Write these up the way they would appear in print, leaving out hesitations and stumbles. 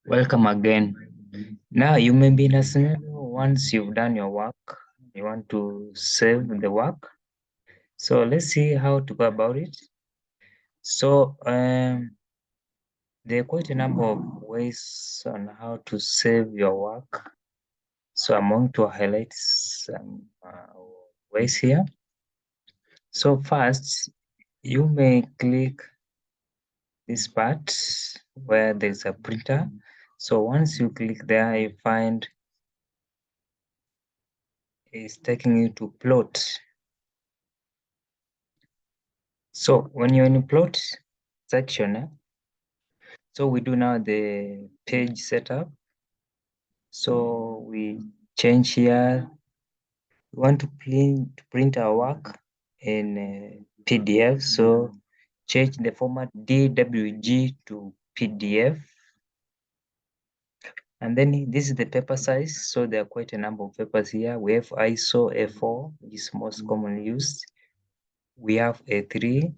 Welcome again. Now you may be in a scenario once you've done your work, you want to save the work. So let's see how to go about it. So there are quite a number of ways on how to save your work. So I'm going to highlight some ways here. So first, you may click this part where there's a printer. So once you click there, you find it's taking you to plot. So when you're in the plot section, so we do now the page setup. So we change here. We want to print our work in PDF. So change the format DWG to PDF. And then this is the paper size. So there are quite a number of papers here. We have ISO A4, which is most commonly used. We have A3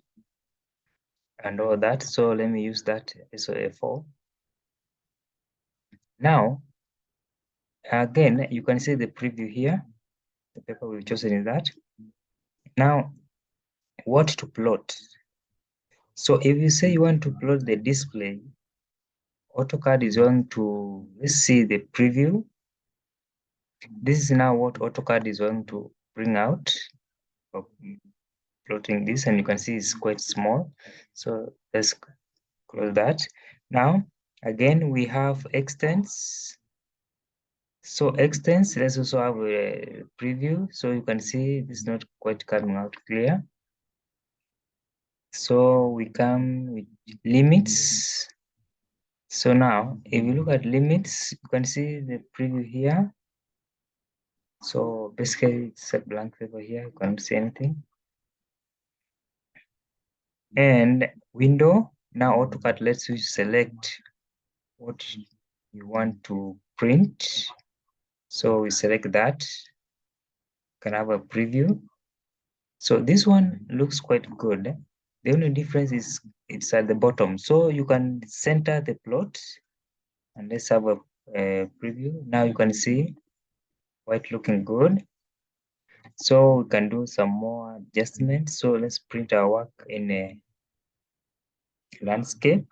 and all that. So let me use that ISO A4. Now, again, you can see the preview here. The paper we've chosen is that. Now, what to plot? So if you say you want to plot the display, AutoCAD is going to, let's see the preview. This is now what AutoCAD is going to bring out of plotting this, and you can see it's quite small. So let's close that. Now, again, we have extents. So extents, let's also have a preview. So you can see this is not quite coming out clear. So we come with limits. So now, if you look at limits, you can see the preview here. So basically, it's a blank paper here. You can't see anything. And window, now AutoCAD lets you select what you want to print. So we select that. Can have a preview. So this one looks quite good. The only difference is it's at the bottom. So you can center the plot. And let's have a preview. Now you can see quite looking good. So we can do some more adjustments. So let's print our work in a landscape.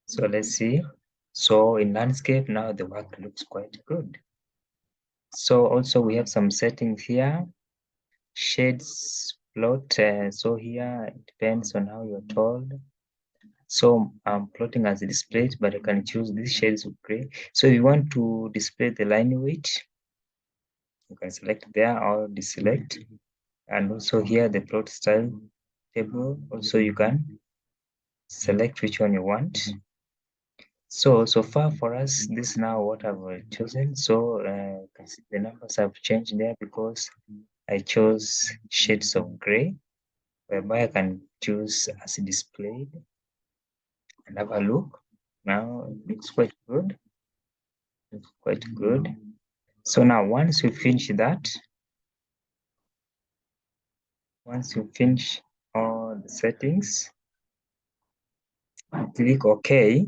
So let's see. So in landscape, now the work looks quite good. So also we have some settings here. Shades plot. So here it depends on how you're told. So I'm plotting as displayed, but I can choose these shades of gray. So if you want to display the line weight, you can select there or deselect. And also here the plot style table, also you can select which one you want. So far for us, this is now what I've chosen. So the numbers have changed there because I chose shades of gray, whereby I can choose as displayed and have a look. Now it looks quite good. Looks quite good. So now once you finish that, once you finish all the settings, click OK.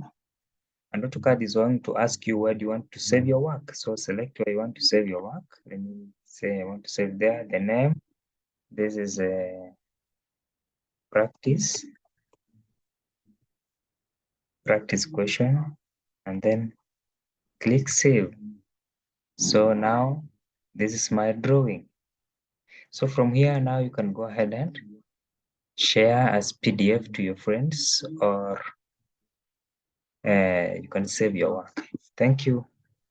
And AutoCAD is going to ask you where do you want to save your work. So select where you want to save your work. Let me say I want to save there the name. This is a practice question, and then click save. So now this is my drawing. So from here now you can go ahead and share as PDF to your friends, or you can save your work. Thank you.